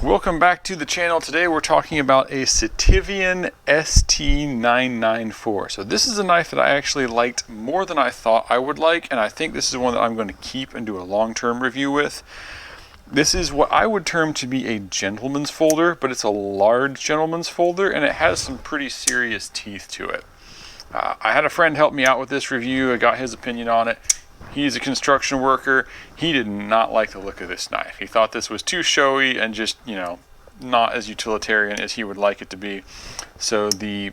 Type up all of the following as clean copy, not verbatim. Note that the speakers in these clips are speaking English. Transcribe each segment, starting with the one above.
Welcome back to the channel. Today we're talking about a Sitivien ST994. So this is a knife that I actually liked more than I thought I would like, and I think this is one that I'm going to keep and do a long-term review with. This is what I would term to be a gentleman's folder, but it's a large gentleman's folder and it has some pretty serious teeth to it. I had a friend help me out with this review. I got his opinion on it. He's a construction worker. He did not like the look of this knife. He thought this was too showy and just, not as utilitarian as he would like it to be. So the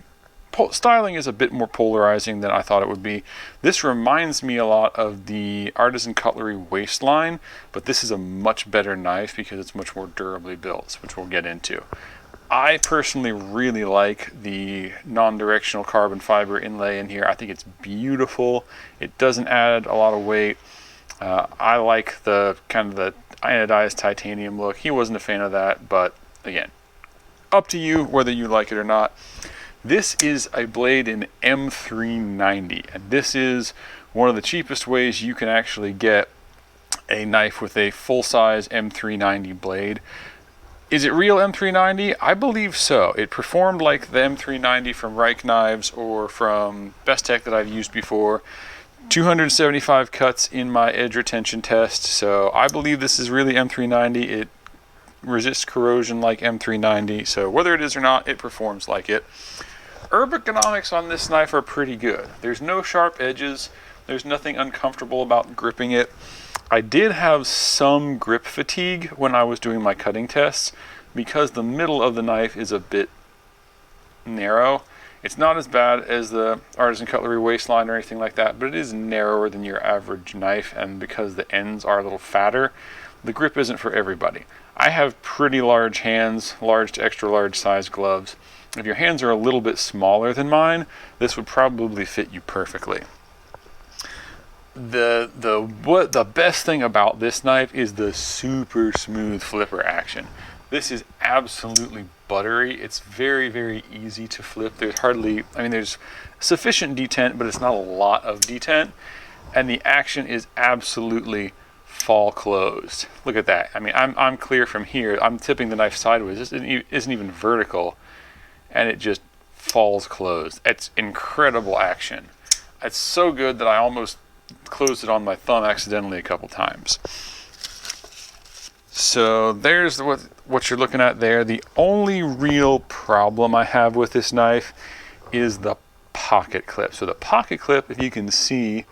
styling is a bit more polarizing than I thought it would be. This reminds me a lot of the Artisan Cutlery waistline, but this is a much better knife because it's much more durably built, which we'll get into. I personally really like the non-directional carbon fiber inlay in here. I think it's beautiful. It doesn't add a lot of weight. I like the kind of the anodized titanium look. He wasn't a fan of that, but again, up to you whether you like it or not. This is a blade in M390, and this is one of the cheapest ways you can actually get a knife with a full-size M390 blade. Is it real M390? I believe so. It performed like the M390 from Reich Knives or from Best Tech that I've used before. 275 cuts in my edge retention test, so I believe this is really M390. It resists corrosion like M390, so whether it is or not, it performs like it. Ergonomics on this knife are pretty good. There's no sharp edges. There's nothing uncomfortable about gripping it. I did have some grip fatigue when I was doing my cutting tests because the middle of the knife is a bit narrow. It's not as bad as the Artisan Cutlery waistline or anything like that, but it is narrower than your average knife, and because the ends are a little fatter, the grip isn't for everybody. I have pretty large hands, large to extra large size gloves. If your hands are a little bit smaller than mine, this would probably fit you perfectly. The best thing about this knife is the super smooth flipper action. This is absolutely buttery. It's very, very easy to flip. There's sufficient detent, but it's not a lot of detent. And the action is absolutely fall closed. Look at that. I mean, I'm clear from here. I'm tipping the knife sideways. This isn't even vertical, and it just falls closed. It's incredible action. It's so good that I almost closed it on my thumb accidentally a couple times. So there's what you're looking at there. The only real problem I have with this knife is the pocket clip. So the pocket clip, if you can see,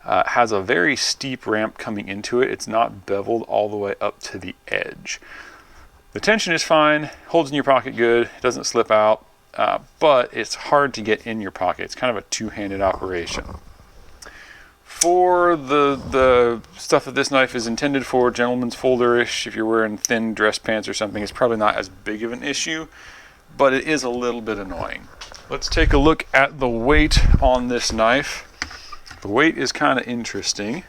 has a very steep ramp coming into it. It's not beveled all the way up to the edge. The tension is fine, holds in your pocket good, it doesn't slip out, but it's hard to get in your pocket. It's kind of a two-handed operation. For the stuff that this knife is intended for, gentleman's folder-ish, if you're wearing thin dress pants or something, it's probably not as big of an issue, but it is a little bit annoying. Let's take a look at the weight on this knife. The weight is kind of interesting.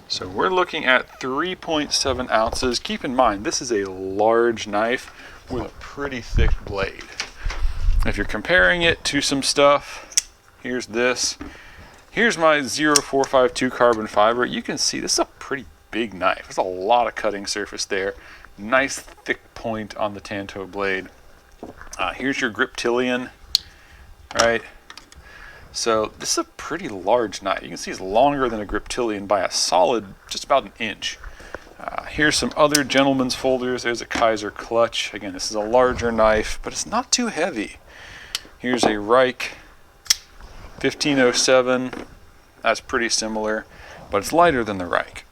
So we're looking at 3.7 ounces. Keep in mind, this is a large knife with a pretty thick blade. If you're comparing it to some stuff, here's this. Here's my 0452 carbon fiber. You can see this is a pretty big knife. There's a lot of cutting surface there. Nice thick point on the Tanto blade. Here's your Griptilian, right? So this is a pretty large knife. You can see it's longer than a Griptilian by a solid, just about an inch. Here's some other gentleman's folders. There's a Kaiser clutch. Again, this is a larger knife, but it's not too heavy. Here's a Reich 1507. That's pretty similar, but it's lighter than the Reich.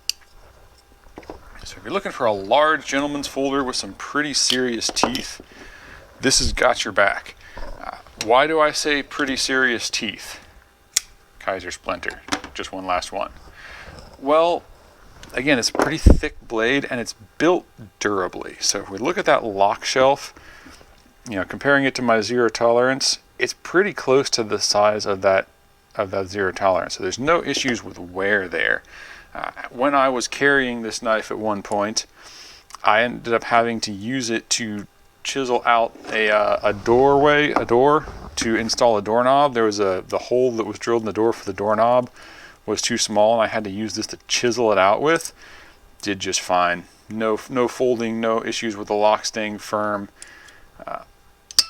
So if you're looking for a large gentleman's folder with some pretty serious teeth, this has got your back. Why do I say pretty serious teeth? Kaiser Splinter, just one last one. Well, again, it's a pretty thick blade and it's built durably. So if we look at that lock shelf, comparing it to my zero tolerance, it's pretty close to the size of that zero tolerance. So there's no issues with wear there. When I was carrying this knife at one point, I ended up having to use it to chisel out a door to install a doorknob. There was the hole that was drilled in the door for the doorknob was too small, and I had to use this to chisel it out with. Did just fine. No folding, no issues with the lock staying firm.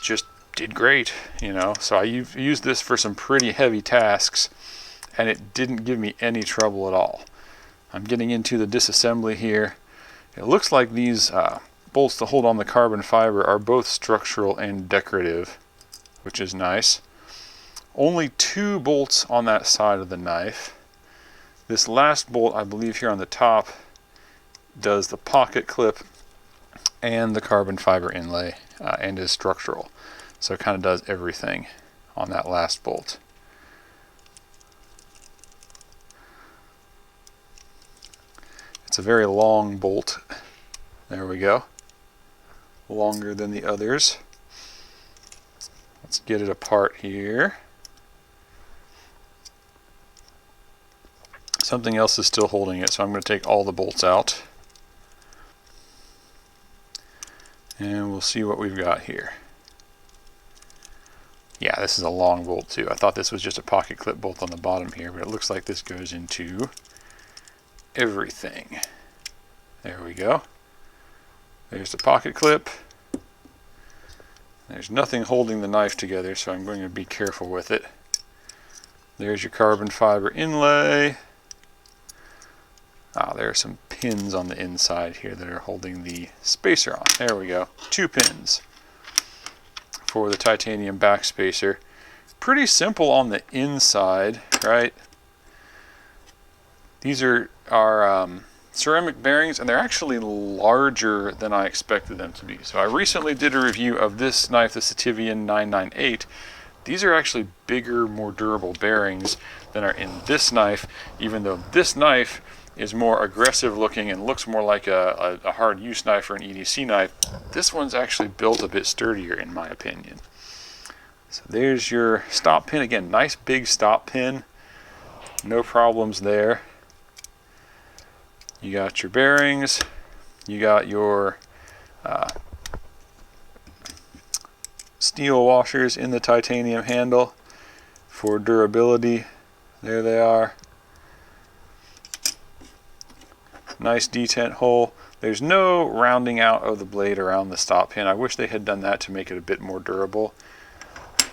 Just did great, you know. So I used this for some pretty heavy tasks, and it didn't give me any trouble at all. I'm getting into the disassembly here. It looks like these bolts to hold on the carbon fiber are both structural and decorative, which is nice. Only 2 bolts on that side of the knife. This last bolt, I believe here on the top, does the pocket clip and the carbon fiber inlay and is structural. So it kind of does everything on that last bolt. It's a very long bolt. There we go. Longer than the others. Let's get it apart here. Something else is still holding it, so I'm going to take all the bolts out. And we'll see what we've got here. Yeah, this is a long bolt too. I thought this was just a pocket clip bolt on the bottom here, but it looks like this goes into everything. There we go. There's the pocket clip. There's nothing holding the knife together, so I'm going to be careful with it. There's your carbon fiber inlay. There are some pins on the inside here that are holding the spacer on. There we go. 2 pins for the titanium back spacer. Pretty simple on the inside, right? These are ceramic bearings, and they're actually larger than I expected them to be. So I recently did a review of this knife, the Sitivien 998. These are actually bigger, more durable bearings than are in this knife, even though this knife is more aggressive looking and looks more like a hard use knife or an EDC knife. This one's actually built a bit sturdier in my opinion. So there's your stop pin. Again, nice big stop pin. No problems there. You got your bearings. You got your steel washers in the titanium handle for durability. There they are. Nice detent hole. There's no rounding out of the blade around the stop pin. I wish they had done that to make it a bit more durable.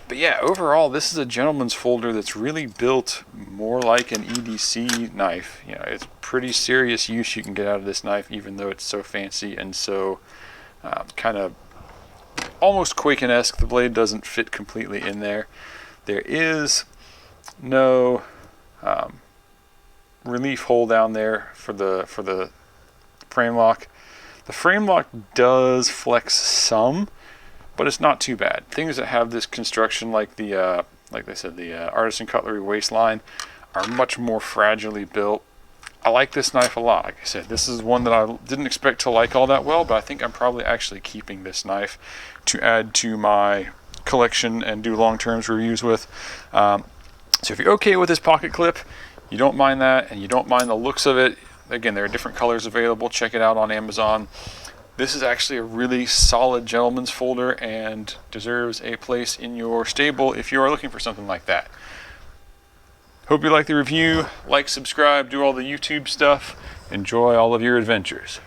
But yeah, overall, this is a gentleman's folder that's really built more like an EDC knife. You know, it's pretty serious use you can get out of this knife, even though it's so fancy and so kind of almost Quaken-esque. The blade doesn't fit completely in there. There is no relief hole down there for the frame lock. The frame lock does flex some, but it's not too bad. Things that have this construction, like the like they said, the artisan cutlery waistline, are much more fragilely built. I like this knife a lot. Like I said, this is one that I didn't expect to like all that well, but I think I'm probably actually keeping this knife to add to my collection and do long-term reviews with. So if you're okay with this pocket clip, you don't mind that, and you don't mind the looks of it, again, there are different colors available. Check it out on Amazon. This is actually a really solid gentleman's folder and deserves a place in your stable if you are looking for something like that. Hope you like the review. Like, subscribe, do all the YouTube stuff. Enjoy all of your adventures.